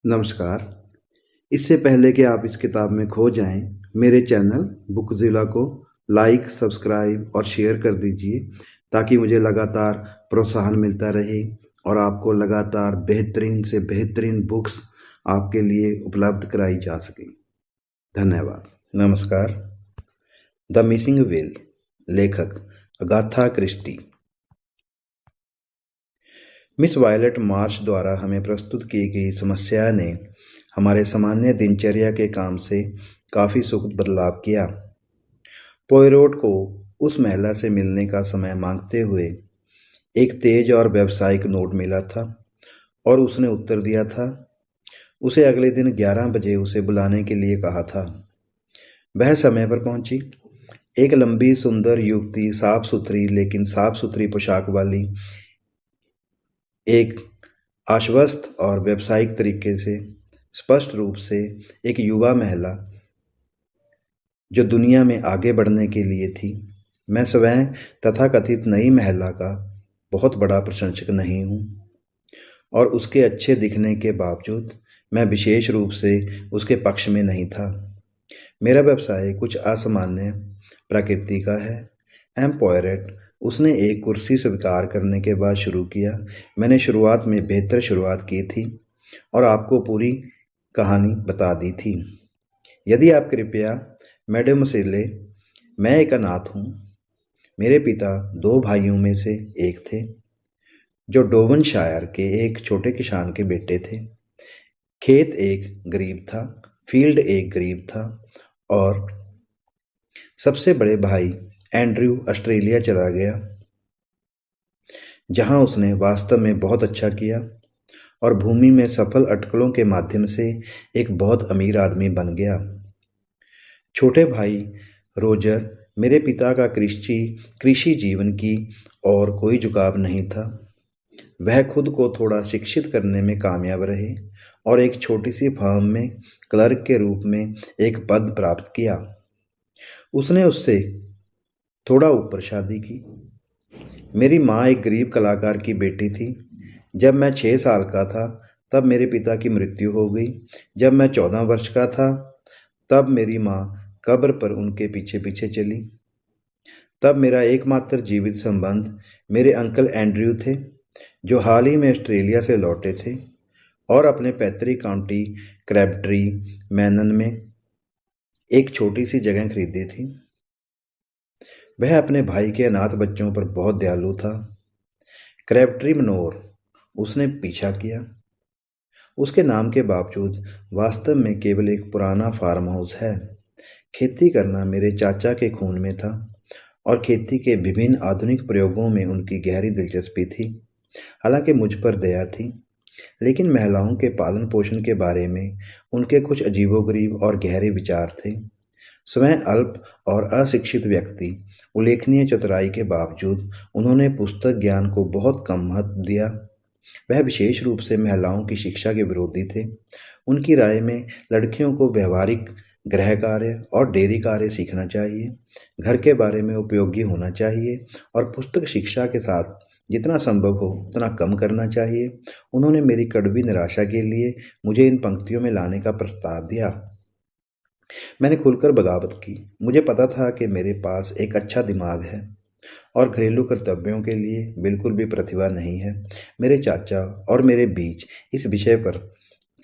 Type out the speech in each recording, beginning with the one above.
नमस्कार। इससे पहले कि आप इस किताब में खो जाएं, मेरे चैनल बुकज़िला को लाइक, सब्सक्राइब और शेयर कर दीजिए ताकि मुझे लगातार प्रोत्साहन मिलता रहे और आपको लगातार बेहतरीन से बेहतरीन बुक्स आपके लिए उपलब्ध कराई जा सकें। धन्यवाद। नमस्कार। द मिसिंग विल, लेखक Agatha Christie. Miss Violet Marsh द्वारा हमें प्रस्तुत की गई समस्या ने हमारे सामान्य दिनचर्या के काम से काफ़ी सुखद बदलाव किया। पोयरोट को उस महिला से मिलने का समय मांगते हुए एक तेज और व्यावसायिक नोट मिला था और उसने उत्तर दिया था। उसे अगले दिन 11 बजे उसे बुलाने के लिए कहा था। वह समय पर पहुंची। एक लंबी सुंदर युवती, साफ सुथरी लेकिन साफ सुथरी पोशाक वाली, एक आश्वस्त और व्यावसायिक तरीके से, स्पष्ट रूप से एक युवा महिला जो दुनिया में आगे बढ़ने के लिए थी। मैं स्वयं तथाकथित नई महिला का बहुत बड़ा प्रशंसक नहीं हूँ और उसके अच्छे दिखने के बावजूद मैं विशेष रूप से उसके पक्ष में नहीं था। मेरा व्यवसाय कुछ असामान्य प्रकृति का है। एम पोयरेट, उसने एक कुर्सी स्वीकार करने के बाद शुरू किया। मैंने शुरुआत में बेहतर शुरुआत की थी और आपको पूरी कहानी बता दी थी। यदि आप कृपया, मैडम सिले, मैं एक अनाथ हूँ। मेरे पिता 2 भाइयों में से एक थे जो डोवनशायर के एक छोटे किसान के बेटे थे। खेत एक गरीब था, फील्ड एक गरीब था और सबसे बड़े भाई एंड्रयू ऑस्ट्रेलिया चला गया, जहां उसने वास्तव में बहुत अच्छा किया और भूमि में सफल अटकलों के माध्यम से एक बहुत अमीर आदमी बन गया। छोटे भाई रोजर, मेरे पिता का कृषि जीवन की और कोई झुकाव नहीं था। वह खुद को थोड़ा शिक्षित करने में कामयाब रहे और एक छोटी सी फर्म में क्लर्क के रूप में एक पद प्राप्त किया। उसने उससे थोड़ा ऊपर शादी की। मेरी माँ एक गरीब कलाकार की बेटी थी। जब मैं 6 साल का था तब मेरे पिता की मृत्यु हो गई। जब मैं 14 वर्ष का था तब मेरी माँ कब्र पर उनके पीछे पीछे चली। तब मेरा एकमात्र जीवित संबंध मेरे अंकल एंड्रयू थे, जो हाल ही में ऑस्ट्रेलिया से लौटे थे और अपने पैतृक काउंटी क्रैबट्री मैनन में एक छोटी सी जगह खरीदी थी। वह अपने भाई के अनाथ बच्चों पर बहुत दयालु था। क्रैबट्री मनोर, उसने पीछा किया। उसके नाम के बावजूद वास्तव में केवल एक पुराना फार्म हाउस है। खेती करना मेरे चाचा के खून में था और खेती के विभिन्न आधुनिक प्रयोगों में उनकी गहरी दिलचस्पी थी। हालांकि मुझ पर दया थी, लेकिन महिलाओं के पालन पोषण के बारे में उनके कुछ अजीबोगरीब और गहरे विचार थे। स्वयं अल्प और अशिक्षित व्यक्ति, उल्लेखनीय चतुराई के बावजूद उन्होंने पुस्तक ज्ञान को बहुत कम महत्व दिया। वह विशेष रूप से महिलाओं की शिक्षा के विरोधी थे। उनकी राय में लड़कियों को व्यवहारिक गृह कार्य और डेयरी कार्य सीखना चाहिए, घर के बारे में उपयोगी होना चाहिए और पुस्तक शिक्षा के साथ जितना संभव हो उतना कम करना चाहिए। उन्होंने मेरी कड़वी निराशा के लिए मुझे इन पंक्तियों में लाने का प्रस्ताव दिया। मैंने खुलकर बगावत की। मुझे पता था कि मेरे पास एक अच्छा दिमाग है और घरेलू कर्तव्यों के लिए बिल्कुल भी प्रतिभा नहीं है। मेरे चाचा और मेरे बीच इस विषय पर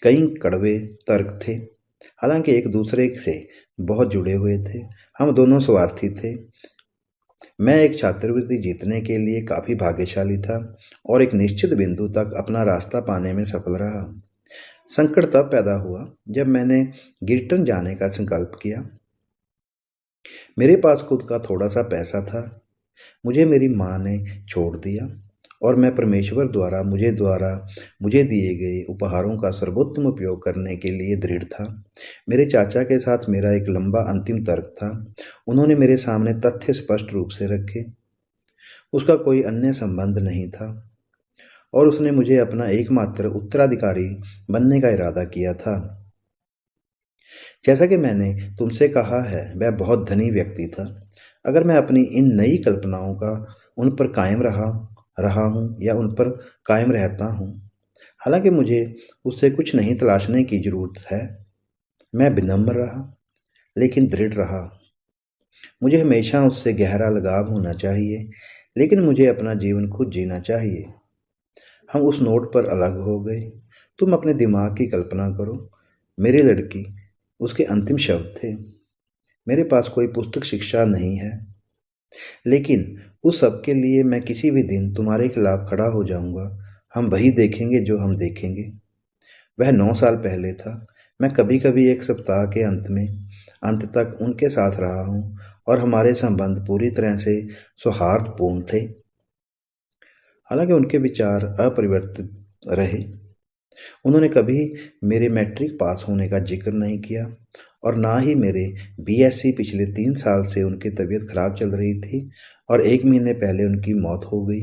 कई कड़वे तर्क थे, हालांकि एक दूसरे से बहुत जुड़े हुए थे। हम दोनों स्वार्थी थे। मैं एक छात्रवृत्ति जीतने के लिए काफ़ी भाग्यशाली था और एक निश्चित बिंदु तक अपना रास्ता पाने में सफल रहा। संकट तब पैदा हुआ जब मैंने गिरटन जाने का संकल्प किया। मेरे पास खुद का थोड़ा सा पैसा था। मुझे मेरी माँ ने छोड़ दिया और मैं परमेश्वर द्वारा मुझे दिए गए उपहारों का सर्वोत्तम उपयोग करने के लिए दृढ़ था। मेरे चाचा के साथ मेरा एक लंबा अंतिम तर्क था। उन्होंने मेरे सामने तथ्य स्पष्ट रूप से रखे। उसका कोई अन्य संबंध नहीं था और उसने मुझे अपना एकमात्र उत्तराधिकारी बनने का इरादा किया था। जैसा कि मैंने तुमसे कहा है, वह बहुत धनी व्यक्ति था। अगर मैं अपनी इन नई कल्पनाओं का उन पर कायम रहा हूँ या उन पर कायम रहता हूँ, हालांकि मुझे उससे कुछ नहीं तलाशने की जरूरत है। मैं विनम्र रहा, लेकिन दृढ़ रहा। मुझे हमेशा उससे गहरा लगाव होना चाहिए, लेकिन मुझे अपना जीवन खुद जीना चाहिए। हम उस नोट पर अलग हो गए। तुम अपने दिमाग की कल्पना करो, मेरी लड़की, उसके अंतिम शब्द थे। मेरे पास कोई पुस्तक शिक्षा नहीं है, लेकिन उस सब के लिए मैं किसी भी दिन तुम्हारे खिलाफ खड़ा हो जाऊंगा। हम वही देखेंगे जो हम देखेंगे। वह 9 साल पहले था। मैं कभी कभी एक सप्ताह के अंत तक उनके साथ रहा हूँ, और हमारे संबंध पूरी तरह से सौहार्दपूर्ण थे। हालांकि उनके विचार अपरिवर्तित रहे। उन्होंने कभी मेरे मैट्रिक पास होने का जिक्र नहीं किया, और ना ही मेरे बीएससी। पिछले 3 साल से उनकी तबीयत खराब चल रही थी, और 1 महीने पहले उनकी मौत हो गई।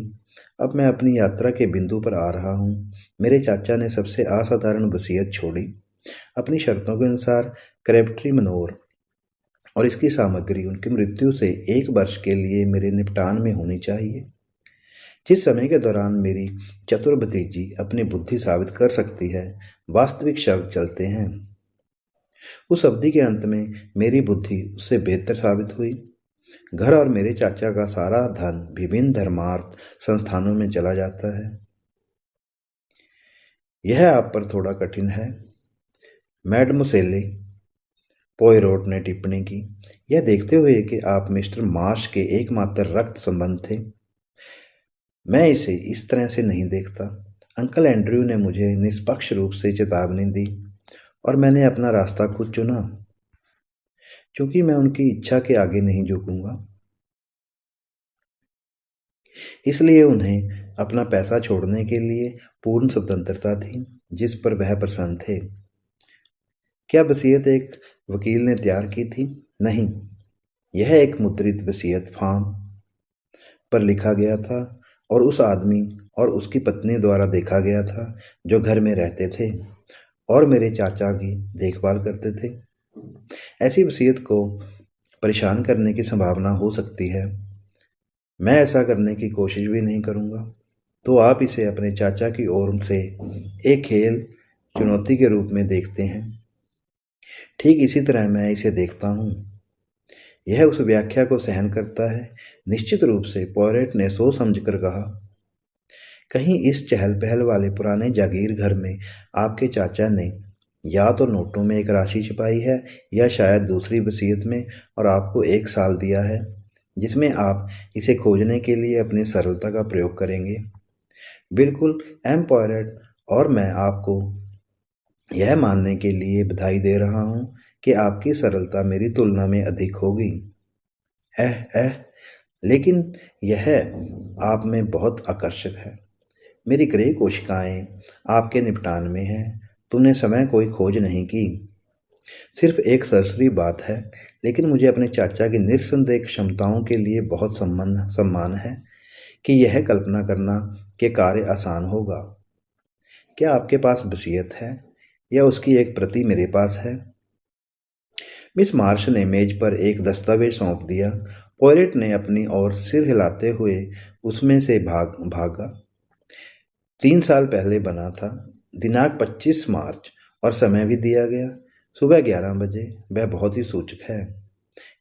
अब मैं अपनी यात्रा के बिंदु पर आ रहा हूँ। मेरे चाचा ने सबसे असाधारण वसीयत छोड़ी। अपनी शर्तों के अनुसार क्रेप्ट्री मनोर और इसकी सामग्री उनकी मृत्यु से 1 वर्ष के लिए मेरे निपटान में होनी चाहिए। जिस समय के दौरान मेरी चतुर भतीजी अपनी बुद्धि साबित कर सकती है, वास्तविक शब्द चलते हैं। उस अवधि के अंत में मेरी बुद्धि उससे बेहतर साबित हुई। घर और मेरे चाचा का सारा धन विभिन्न धर्मार्थ संस्थानों में चला जाता है। यह आप पर थोड़ा कठिन है, मैडमोसेले, पोयरोट ने टिप्पणी की, यह देखते हुए कि आप मिस्टर मार्श के एकमात्र रक्त संबंध थे। मैं इसे इस तरह से नहीं देखता। अंकल एंड्रयू ने मुझे निष्पक्ष रूप से चेतावनी दी, और मैंने अपना रास्ता खुद चुना, क्योंकि मैं उनकी इच्छा के आगे नहीं झुकूंगा। इसलिए उन्हें अपना पैसा छोड़ने के लिए पूर्ण स्वतंत्रता थी, जिस पर वह प्रसन्न थे। क्या वसीयत एक वकील ने तैयार की थी? नहीं, यह एक मुद्रित वसीयत फॉर्म पर लिखा गया था, और उस आदमी और उसकी पत्नी द्वारा देखा गया था, जो घर में रहते थे और मेरे चाचा की देखभाल करते थे। ऐसी वसीयत को परेशान करने की संभावना हो सकती है। मैं ऐसा करने की कोशिश भी नहीं करूंगा। तो आप इसे अपने चाचा की ओर से एक खेल चुनौती के रूप में देखते हैं। ठीक इसी तरह मैं इसे देखता हूँ। यह उस व्याख्या को सहन करता है। निश्चित रूप से, पॉयरेट ने सोच समझकर कहा। कहीं इस चहल पहल वाले पुराने जागीर घर में आपके चाचा ने या तो नोटों में एक राशि छिपाई है, या शायद दूसरी वसीयत में, और आपको 1 साल दिया है, जिसमें आप इसे खोजने के लिए अपनी सरलता का प्रयोग करेंगे। बिल्कुल एम पॉयरेट, और मैं आपको यह मानने के लिए बधाई दे रहा हूं कि आपकी सरलता मेरी तुलना में अधिक होगी। एह, लेकिन यह आप में बहुत आकर्षक है। मेरी ग्रे कोशिकाएं आपके निपटान में हैं। तुमने समय कोई खोज नहीं की। सिर्फ एक सरसरी बात है, लेकिन मुझे अपने चाचा की निस्संदेह क्षमताओं के लिए बहुत सम्मान है कि यह कल्पना करना कि कार्य आसान होगा। क्या आपके पास वसीयत है, या उसकी एक प्रति मेरे पास है? मिस मार्श ने मेज पर एक दस्तावेज सौंप दिया। पॉयरेट ने अपनी ओर सिर हिलाते हुए उसमें से भागा। 3 साल पहले बना था। दिनांक 25 मार्च, और समय भी दिया गया, सुबह 11 बजे। वह बहुत ही सूचक है।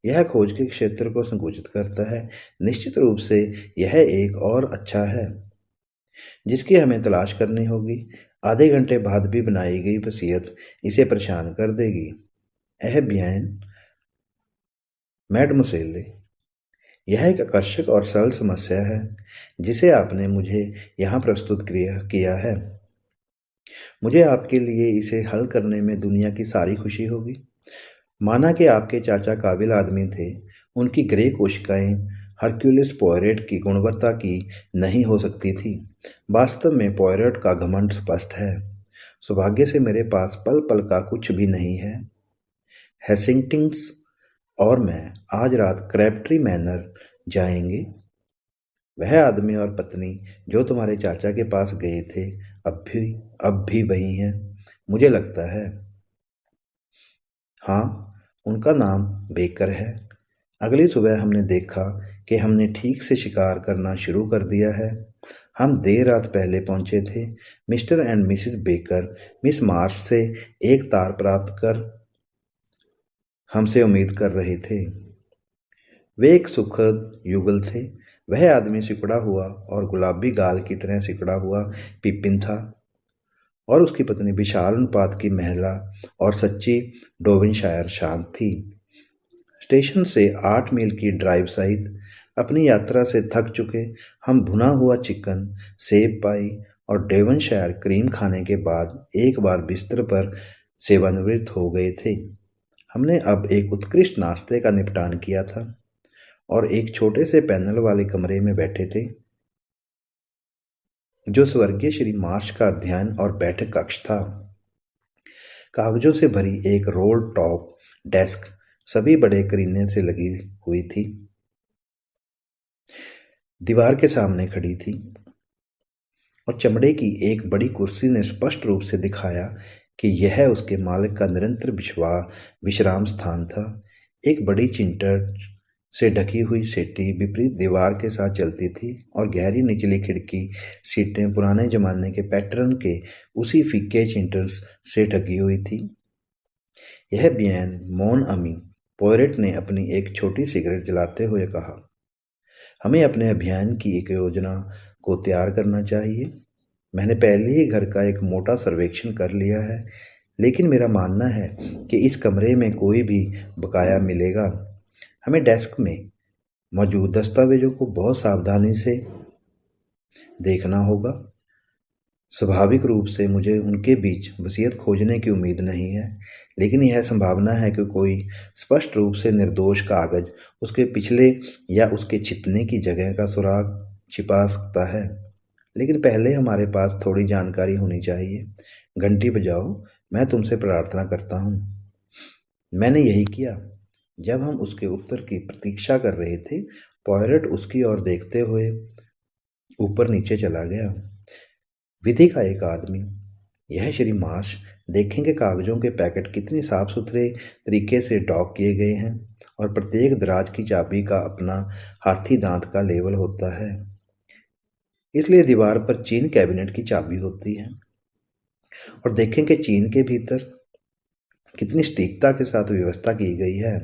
यह खोज के क्षेत्र को संकुचित करता है। निश्चित रूप से यह एक और अच्छा है जिसकी हमें तलाश करनी होगी। आधे घंटे बाद भी बनाई गई वसीयत इसे परेशान कर देगी। यह बियन मैडमोसेले, यह एक आकर्षक और सरल समस्या है जिसे आपने मुझे यहाँ प्रस्तुत किया है। मुझे आपके लिए इसे हल करने में दुनिया की सारी खुशी होगी। माना कि आपके चाचा काबिल आदमी थे। उनकी ग्रे कोशिकाएं हरक्यूलिस पॉयरेट की गुणवत्ता की नहीं हो सकती थी। वास्तव में पॉयरेट का घमंड स्पष्ट है। सौभाग्य से मेरे पास पल पल का कुछ भी नहीं है। हेसिंग्टन्स और मैं आज रात क्रैबट्री मैनर जाएंगे। वह आदमी और पत्नी जो तुम्हारे चाचा के पास गए थे अब भी वही हैं, मुझे लगता है। हाँ, उनका नाम बेकर है। अगली सुबह हमने देखा कि हमने ठीक से शिकार करना शुरू कर दिया है। हम देर रात पहले पहुंचे थे। Mister and Mrs baker miss Marsh से एक तार प्राप्त कर हमसे उम्मीद कर रहे थे। वे एक सुखद युगल थे। वह आदमी सिकुड़ा हुआ और गुलाबी गाल की तरह सिकुड़ा हुआ पिपिन था, और उसकी पत्नी विशाल अनुपात की महिला और सच्ची डोविनशायर शांत थी। स्टेशन से 8 मील की ड्राइव सहित अपनी यात्रा से थक चुके हम भुना हुआ चिकन, सेब पाई और डेवनशायर क्रीम खाने के बाद एक बार बिस्तर पर सेवानिवृत्त हो गए थे। हमने अब एक उत्कृष्ट नाश्ते का निपटान किया था और एक छोटे से पैनल वाले कमरे में बैठे थे, जो स्वर्गीय श्री मार्श का अध्ययन और बैठक कक्ष था। कागजों से भरी एक रोल टॉप डेस्क सभी बड़े करीने से लगी हुई थी, दीवार के सामने खड़ी थी, और चमड़े की एक बड़ी कुर्सी ने स्पष्ट रूप से दिखाया कि यह उसके मालिक का निरंतर विश्राम स्थान था। एक बड़ी चिंटर से ढकी हुई सीटी विपरीत दीवार के साथ चलती थी और गहरी निचली खिड़की सीटें पुराने जमाने के पैटर्न के उसी फीके चिंटर्स से ढकी हुई थी। यह बियन मोन अमी, पोयरेट ने अपनी एक छोटी सिगरेट जलाते हुए कहा, हमें अपने अभियान की एक योजना को तैयार करना चाहिए। मैंने पहले ही घर का एक मोटा सर्वेक्षण कर लिया है, लेकिन मेरा मानना है कि इस कमरे में कोई भी बकाया मिलेगा। हमें डेस्क में मौजूद दस्तावेजों को बहुत सावधानी से देखना होगा। स्वाभाविक रूप से मुझे उनके बीच वसीयत खोजने की उम्मीद नहीं है, लेकिन यह संभावना है कि कोई स्पष्ट रूप से निर्दोष कागज उसके पिछले या उसके छिपने की जगह का सुराग छिपा सकता है। लेकिन पहले हमारे पास थोड़ी जानकारी होनी चाहिए। घंटी बजाओ, मैं तुमसे प्रार्थना करता हूँ। मैंने यही किया। जब हम उसके उत्तर की प्रतीक्षा कर रहे थे, पॉयरेट उसकी ओर देखते हुए ऊपर नीचे चला गया। विधि का एक आदमी, यह श्री मार्श, देखें कि कागजों के पैकेट कितने साफ सुथरे तरीके से डॉक किए गए हैं, और प्रत्येक दराज की चाबी का अपना हाथी दांत का लेबल होता है। इसलिए दीवार पर चीन कैबिनेट की चाबी होती है। और देखें कि चीन के भीतर कितनी सटीकता के साथ व्यवस्था की गई है।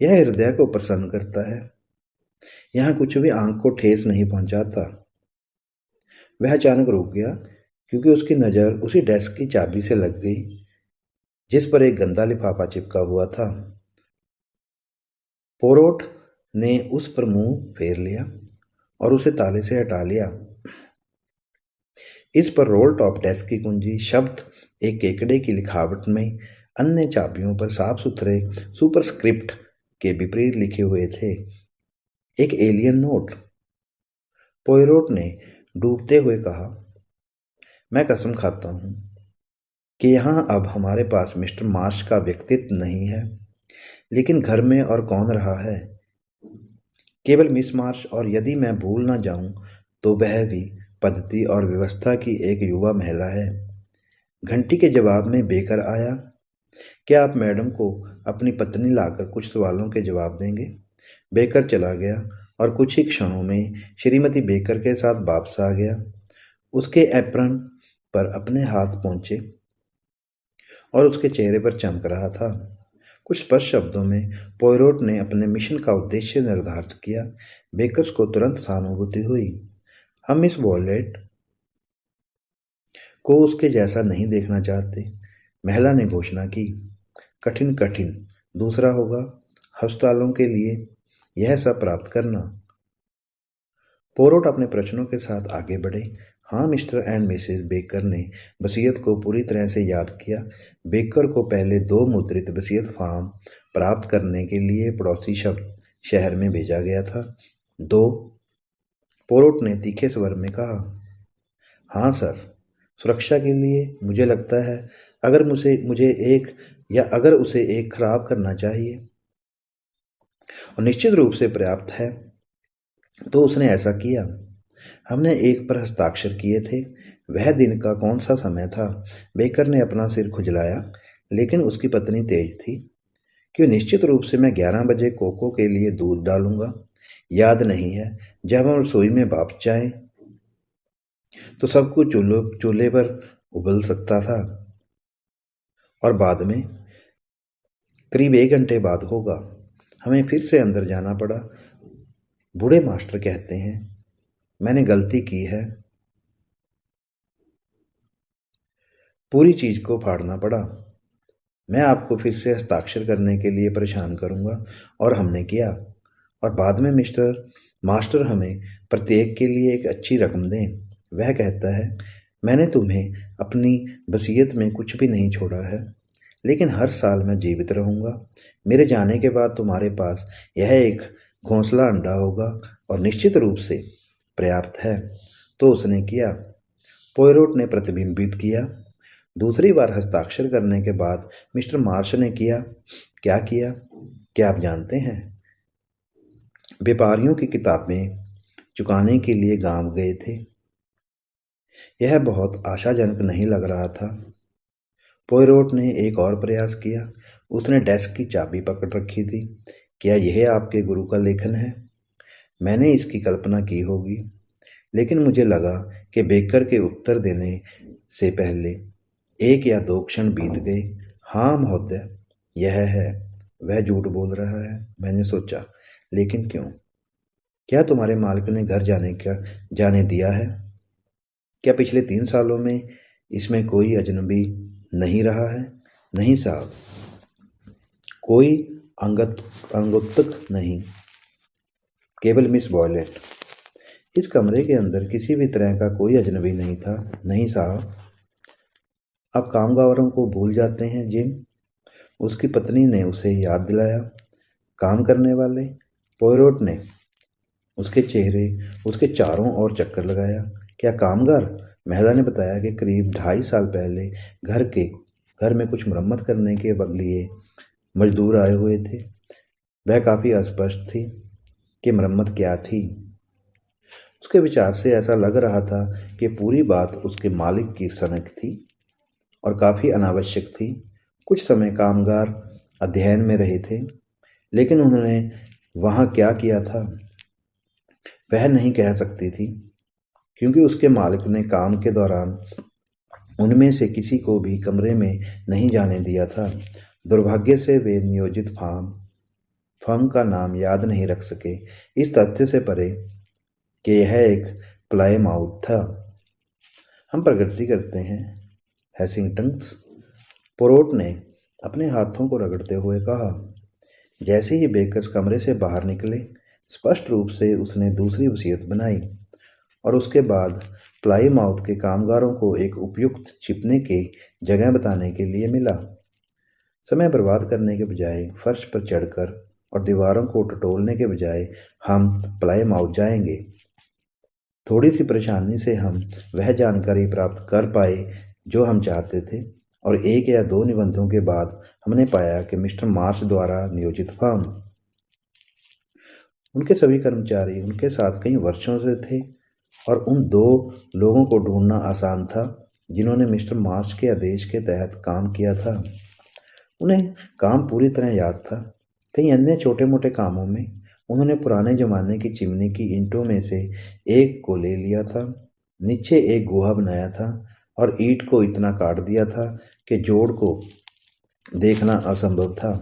यह हृदय को प्रसन्न करता है। यहाँ कुछ भी आंख को ठेस नहीं पहुंचाता। वह अचानक रुक गया, क्योंकि उसकी नज़र उसी डेस्क की चाबी से लग गई जिस पर एक गंदा लिफाफा चिपका हुआ था। पोरोट ने उस पर मुंह फेर लिया और उसे ताले से हटा लिया। इस पर रोल टॉप डेस्क की कुंजी शब्द एक केकड़े की लिखावट में अन्य चाबियों पर साफ सुथरे सुपरस्क्रिप्ट के विपरीत लिखे हुए थे, एक एलियन नोट। पोयरोट ने डूबते हुए कहा, मैं कसम खाता हूं कि यहाँ अब हमारे पास मिस्टर मार्श का व्यक्तित्व नहीं है, लेकिन घर में और कौन रहा है? केवल मिस मार्श, और यदि मैं भूल ना जाऊं तो वह भी पद्धति और व्यवस्था की एक युवा महिला है। घंटी के जवाब में बेकर आया। क्या आप मैडम को अपनी पत्नी लाकर कुछ सवालों के जवाब देंगे? बेकर चला गया और कुछ ही क्षणों में श्रीमती बेकर के साथ वापस आ गया। उसके एप्रन पर अपने हाथ पहुंचे और उसके चेहरे पर चमक रहा था। कुछ स्पष्ट शब्दों में पोयरोट ने अपने मिशन का उद्देश्य निर्धारित किया। बेकर्स को तुरंत सहानुभूति हुई। हम मिस वॉलेट को उसके जैसा नहीं देखना चाहते, महिला ने घोषणा की। कठिन कठिन दूसरा होगा अस्पतालों के लिए यह सब प्राप्त करना। पोरोट अपने प्रश्नों के साथ आगे बढ़े। हाँ, मिस्टर एंड मिसेस बेकर ने वसीयत को पूरी तरह से याद किया। बेकर को पहले 2 मुद्रित वसीयत फॉर्म प्राप्त करने के लिए पड़ोसी शहर में भेजा गया था। 2, पोरोट ने तीखे स्वर में कहा। हाँ सर, सुरक्षा के लिए मुझे लगता है अगर अगर उसे एक खराब करना चाहिए और निश्चित रूप से पर्याप्त है, तो उसने ऐसा किया। हमने एक पर हस्ताक्षर किए थे। वह दिन का कौन सा समय था? बेकर ने अपना सिर खुजलाया, लेकिन उसकी पत्नी तेज थी। क्यों, निश्चित रूप से मैं 11 बजे कोको के लिए दूध डालूंगा। याद नहीं है, जब हम रसोई में वापस जाएं। तो सब कुछ चूल्हे पर उबल सकता था। और बाद में करीब 1 घंटे बाद होगा, हमें फिर से अंदर जाना पड़ा। बूढ़े मास्टर कहते हैं, मैंने गलती की है। पूरी चीज को फाड़ना पड़ा। मैं आपको फिर से हस्ताक्षर करने के लिए परेशान करूंगा। और हमने किया। और बाद में मिस्टर मास्टर हमें प्रत्येक के लिए एक अच्छी रकम दें। वह कहता है, मैंने तुम्हें अपनी वसीयत में कुछ भी नहीं छोड़ा है, लेकिन हर साल मैं जीवित रहूंगा। मेरे जाने के बाद तुम्हारे पास यह एक घोंसला अंडा होगा और निश्चित रूप से पर्याप्त है। तो उसने किया। पोयरोट ने प्रतिबिंबित किया। दूसरी बार हस्ताक्षर करने के बाद मिस्टर मार्श ने क्या किया, क्या आप जानते हैं? व्यापारियों की किताबें चुकाने के लिए गांव गए थे। यह बहुत आशाजनक नहीं लग रहा था। पोयरोट ने एक और प्रयास किया। उसने डेस्क की चाबी पकड़ रखी थी। क्या यह आपके गुरु का लेखन है? मैंने इसकी कल्पना की होगी, लेकिन मुझे लगा कि बेकर के उत्तर देने से पहले 1 या 2 क्षण बीत गए। हाँ महोदय, यह है। वह झूठ बोल रहा है, मैंने सोचा। लेकिन क्यों? क्या तुम्हारे मालिक ने घर जाने दिया है? क्या पिछले 3 सालों में इसमें कोई अजनबी नहीं रहा है? नहीं साहब, कोई अंगुत्तक नहीं, केवल मिस बॉयलेट। इस कमरे के अंदर किसी भी तरह का कोई अजनबी नहीं था। नहीं साहब। आप कामगारों को भूल जाते हैं जिम, उसकी पत्नी ने उसे याद दिलाया। काम करने वाले? पोयरोट ने उसके चारों ओर चक्कर लगाया। क्या कामगार? महिला ने बताया कि करीब 2.5 साल पहले घर में कुछ मरम्मत करने के लिए मजदूर आए हुए थे। वह काफ़ी अस्पष्ट थी कि मरम्मत क्या थी। उसके विचार से ऐसा लग रहा था कि पूरी बात उसके मालिक की सनक थी और काफ़ी अनावश्यक थी। कुछ समय कामगार अध्ययन में रहे थे, लेकिन उन्होंने वहाँ क्या किया था वह नहीं कह सकती थी, क्योंकि उसके मालिक ने काम के दौरान उनमें से किसी को भी कमरे में नहीं जाने दिया था। दुर्भाग्य से वे नियोजित फर्म का नाम याद नहीं रख सके, इस तथ्य से परे कि यह एक प्लायमाउथ था। हम प्रगति करते हैं, हैसिंगटन्स, पोरोट ने अपने हाथों को रगड़ते हुए कहा। जैसे ही बेकर्स कमरे से बाहर निकले, स्पष्ट रूप से उसने दूसरी वसीयत बनाई और उसके बाद प्लाईमाउथ के कामगारों को एक उपयुक्त छिपने की जगह बताने के लिए मिला। समय बर्बाद करने के बजाय, फर्श पर चढ़कर और दीवारों को टटोलने के बजाय हम प्लाईमाउथ जाएंगे। थोड़ी सी परेशानी से हम वह जानकारी प्राप्त कर पाए जो हम चाहते थे, और 1 या 2 निबंधों के बाद हमने पाया कि मिस्टर मार्श द्वारा नियोजित फर्म, उनके सभी कर्मचारी उनके साथ कई वर्षों से थे, और उन 2 लोगों को ढूंढना आसान था जिन्होंने मिस्टर मार्श के आदेश के तहत काम किया था। उन्हें काम पूरी तरह याद था। कई अन्य छोटे मोटे कामों में उन्होंने पुराने जमाने की चिमनी की ईंटों में से एक को ले लिया था, नीचे एक गुहा बनाया था और ईंट को इतना काट दिया था कि जोड़ को देखना असंभव था।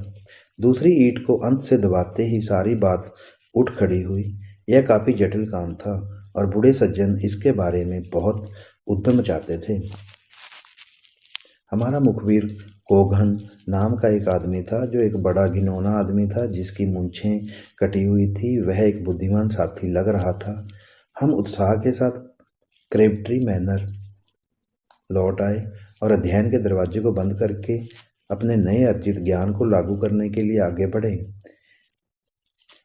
दूसरी ईंट को अंत से दबाते ही सारी बात उठ खड़ी हुई। यह काफ़ी जटिल काम था और बूढ़े सज्जन इसके बारे में बहुत उद्यम चाहते थे। हमारा मुखबिर कोघन नाम का एक आदमी था, जो एक बड़ा घिनौना आदमी था जिसकी मूंछें कटी हुई थी। वह एक बुद्धिमान साथी लग रहा था। हम उत्साह के साथ क्रेबट्री मैनर लौट आए और अध्ययन के दरवाजे को बंद करके अपने नए अर्जित ज्ञान को लागू करने के लिए आगे बढ़े।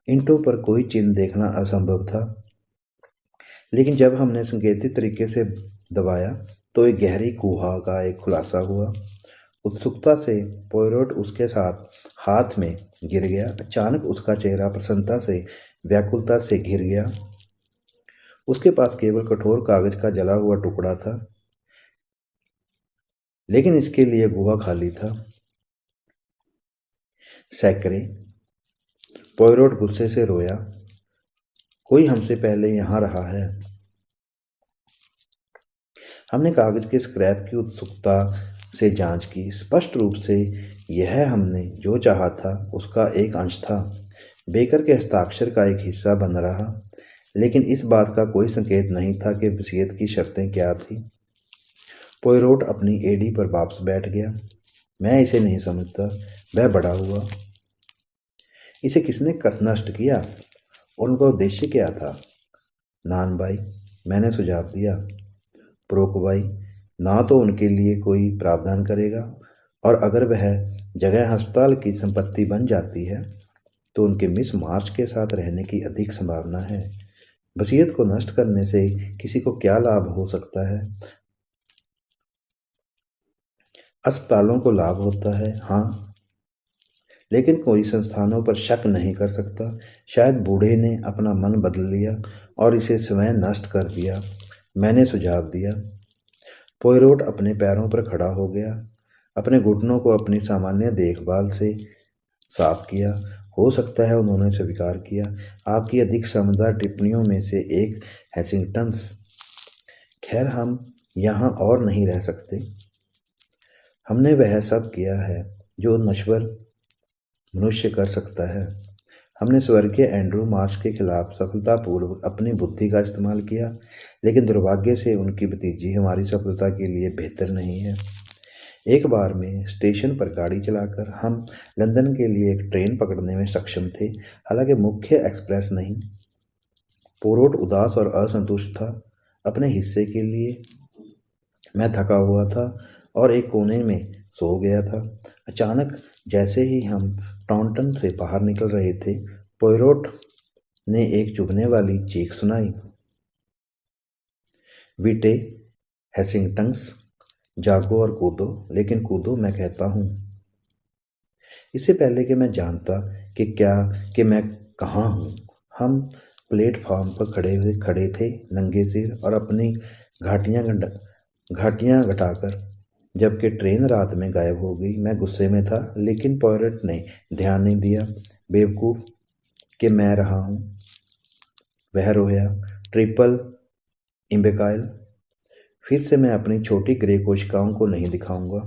ईंटों पर कोई चिन्ह देखना असंभव था, लेकिन जब हमने संकेतित तरीके से दबाया तो एक गहरी गुहा का एक खुलासा हुआ। उत्सुकता से पोयरोट उसके साथ हाथ में गिर गया। अचानक उसका चेहरा प्रसन्नता से व्याकुलता से घिर गया। उसके पास केवल कठोर कागज का जला हुआ टुकड़ा था, लेकिन इसके लिए गुहा खाली था। सैकरे, पोयरोट गुस्से से रोया। कोई हमसे पहले यहाँ रहा है। हमने कागज के स्क्रैप की उत्सुकता से जांच की। स्पष्ट रूप से यह हमने जो चाहा था उसका एक अंश था। बेकर के हस्ताक्षर का एक हिस्सा बन रहा, लेकिन इस बात का कोई संकेत नहीं था कि वसीयत की शर्तें क्या थी। पोयरोट अपनी एड़ी पर वापस बैठ गया। मैं इसे नहीं समझता। वह बड़ा हुआ। इसे किसने नष्ट किया और उनका उद्देश्य क्या था? नान भाई, मैंने सुझाव दिया। प्रोक भाई, ना तो उनके लिए कोई प्रावधान करेगा, और अगर वह जगह अस्पताल की संपत्ति बन जाती है तो उनके मिस मार्च के साथ रहने की अधिक संभावना है। वसीयत को नष्ट करने से किसी को क्या लाभ हो सकता है? अस्पतालों को लाभ होता है, हाँ, लेकिन कोई संस्थानों पर शक नहीं कर सकता। शायद बूढ़े ने अपना मन बदल लिया और इसे स्वयं नष्ट कर दिया। मैंने सुझाव दिया। पोयरोट अपने पैरों पर खड़ा हो गया, अपने घुटनों को अपनी सामान्य देखभाल से साफ किया। हो सकता है उन्होंने स्वीकार किया। आपकी अधिक समझदार टिप्पणियों में से एक हैसिंगटन्स। खैर, हम यहाँ और नहीं रह सकते। हमने वह सब किया है जो नश्वर मनुष्य कर सकता है। हमने स्वर्गीय एंड्रू मार्श के खिलाफ सफलतापूर्वक अपनी बुद्धि का इस्तेमाल किया, लेकिन दुर्भाग्य से उनकी भतीजी हमारी सफलता के लिए बेहतर नहीं है। एक बार में स्टेशन पर गाड़ी चलाकर हम लंदन के लिए एक ट्रेन पकड़ने में सक्षम थे, हालांकि मुख्य एक्सप्रेस नहीं। पोरोट उदास और असंतुष्ट था अपने हिस्से के लिए। मैं थका हुआ था और एक कोने में सो गया था। अचानक जैसे ही हम टाउनटन से बाहर निकल रहे थे, पोयरोट ने एक चुभने वाली चीख सुनाई। विटे हैसिंगटन्स, जागो और कूदो, लेकिन कूदो, मैं कहता हूँ। इससे पहले कि मैं जानता कि मैं कहाँ हूँ, हम प्लेटफार्म पर खड़े थे, नंगे सिर और अपनी घाटियाँ घटाकर। जबकि ट्रेन रात में गायब हो गई, मैं गुस्से में था, लेकिन पोयरोट ने ध्यान नहीं दिया। बेवकूफ़ कि मैं रहा हूँ, वह रोया। ट्रिपल इम्बेकाइल। फिर से मैं अपनी छोटी ग्रे कोशिकाओं को नहीं दिखाऊंगा।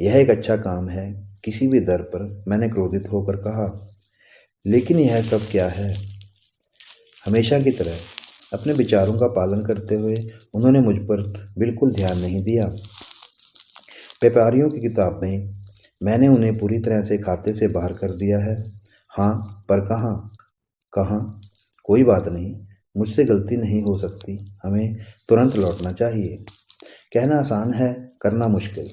यह एक अच्छा काम है, किसी भी दर पर, मैंने क्रोधित होकर कहा। लेकिन यह सब क्या है? हमेशा की तरह अपने विचारों का पालन करते हुए उन्होंने मुझ पर बिल्कुल ध्यान नहीं दिया। व्यापारियों की किताबें, मैंने उन्हें पूरी तरह से खाते से बाहर कर दिया है। हाँ, पर कहाँ? कहाँ? कोई बात नहीं, मुझसे गलती नहीं हो सकती। हमें तुरंत लौटना चाहिए। कहना आसान है, करना मुश्किल।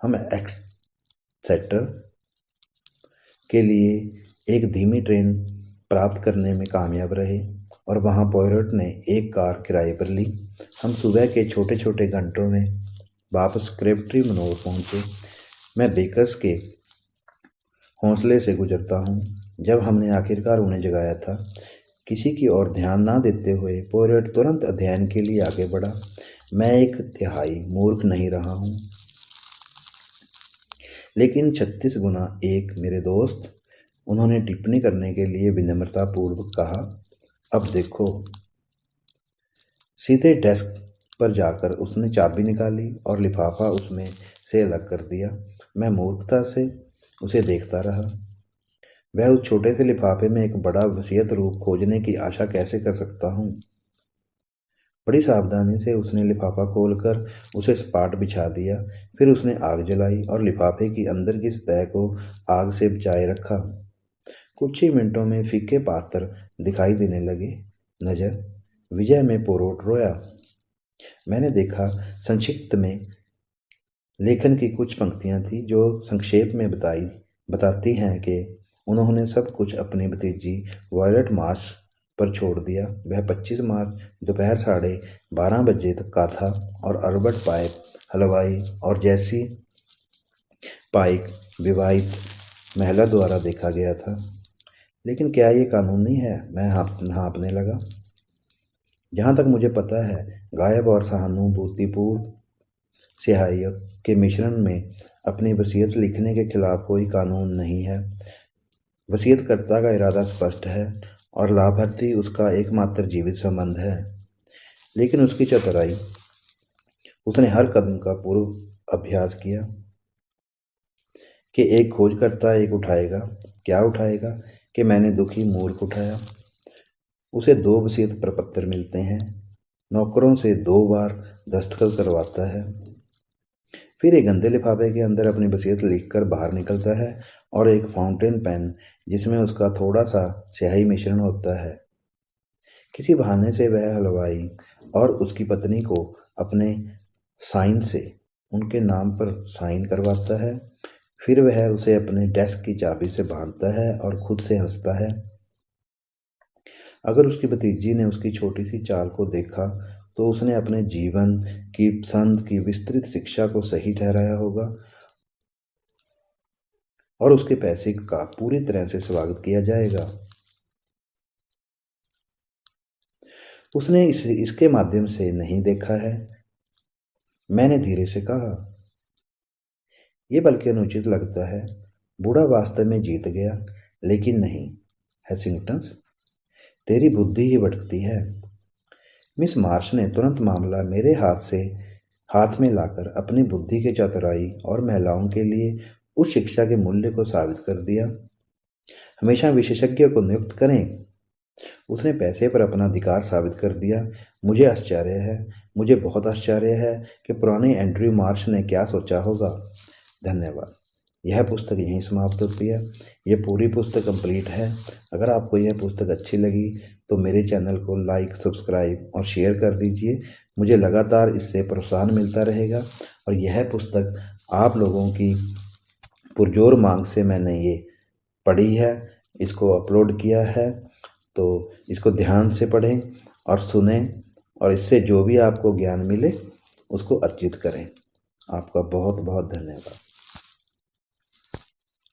हम एक्सेटर के लिए एक धीमी ट्रेन प्राप्त करने में कामयाब रहे और वहाँ पोयरोट ने एक कार किराए पर ली। हम सुबह के छोटे छोटे घंटों में वापस क्रेब्ट्री मनोर पहुँचे। मैं बेकर्स के हौसले से गुजरता हूँ। जब हमने आखिरकार उन्हें जगाया था, किसी की ओर ध्यान ना देते हुए पोयरोट तुरंत अध्ययन के लिए आगे बढ़ा। मैं एक तिहाई मूर्ख नहीं रहा हूँ, लेकिन 36 गुना 1 मेरे दोस्त, उन्होंने टिप्पणी करने के लिए विनम्रतापूर्वक कहा। अब देखो। सीधे डेस्क पर जाकर उसने चाबी निकाली और लिफाफा उसमें से अलग कर दिया। मैं मूर्खता से उसे देखता रहा। वह उस छोटे से लिफाफे में एक बड़ा वसीयत रूप खोजने की आशा कैसे कर सकता हूँ? बड़ी सावधानी से उसने लिफाफा खोलकर उसे सपाट बिछा दिया। फिर उसने आग जलाई और लिफाफे की अंदर की सतह को आग से बचाए रखा। कुछ ही मिनटों में फीके पात्र दिखाई देने लगे। नजर विजय में पोरोट रोया। मैंने देखा। संक्षिप्त में लेखन की कुछ पंक्तियां थी जो संक्षेप में बताती हैं कि उन्होंने सब कुछ अपनी भतीजी वॉयलेट मार्श पर छोड़ दिया। वह 25 मार्च दोपहर 12:30 बजे तक का था और अल्बर्ट पाइप हलवाई और जैसी पाइक विवाहित महिला द्वारा देखा गया था। लेकिन क्या ये कानूनी है? मैं हाँफने लगा। जहाँ तक मुझे पता है, गायब और सहानुभूतिपूर्ण सहायक के मिश्रण में अपनी वसीयत लिखने के खिलाफ कोई कानून नहीं है। वसीयतकर्ता का इरादा स्पष्ट है और लाभार्थी उसका एकमात्र जीवित संबंध है। लेकिन उसकी चतुराई उसने हर कदम का पूर्व अभ्यास किया कि एक खोजकर्ता एक उठाएगा। क्या उठाएगा कि मैंने दुखी मूर्ख उठाया। उसे 2 वसीयत प्रपत्र मिलते हैं। नौकरों से 2 बार दस्तखत करवाता है। फिर एक गंदे लिफाफे के अंदर अपनी वसीयत लिखकर बाहर निकलता है और एक फाउंटेन पेन जिसमें उसका थोड़ा सा स्याही मिश्रण होता है। किसी बहाने से वह हलवाई और उसकी पत्नी को अपने साइन से उनके नाम पर साइन करवाता है। फिर वह उसे अपने डेस्क की चाबी से बांधता है और खुद से हंसता है। अगर उसकी भतीजी ने उसकी छोटी सी चाल को देखा तो उसने अपने जीवन की पसंद की विस्तृत शिक्षा को सही ठहराया होगा और उसके पैसे का पूरी तरह से स्वागत किया जाएगा। उसने इसके माध्यम से नहीं देखा है। मैंने धीरे से कहा, यह बल्कि अनुचित लगता है। बूढ़ा वास्तव में जीत गया, लेकिन नहीं हेसिंगटन्स, तेरी बुद्धि ही भटकती है। मिस मार्श ने तुरंत मामला मेरे हाथ में लाकर अपनी बुद्धि के चतुराई और महिलाओं के लिए उस शिक्षा के मूल्य को साबित कर दिया। हमेशा विशेषज्ञ को नियुक्त करें। उसने पैसे पर अपना अधिकार साबित कर दिया। मुझे बहुत आश्चर्य है कि पुराने एंड्रयू मार्श ने क्या सोचा होगा। धन्यवाद। यह पुस्तक यहीं समाप्त होती है। यह पूरी पुस्तक कंप्लीट है। अगर आपको यह पुस्तक अच्छी लगी तो मेरे चैनल को लाइक, सब्सक्राइब और शेयर कर दीजिए। मुझे लगातार इससे प्रोत्साहन मिलता रहेगा और यह पुस्तक आप लोगों की पुरजोर मांग से मैंने ये पढ़ी है, इसको अपलोड किया है। तो इसको ध्यान से पढ़ें और सुनें और इससे जो भी आपको ज्ञान मिले उसको अर्जित करें। आपका बहुत बहुत धन्यवाद।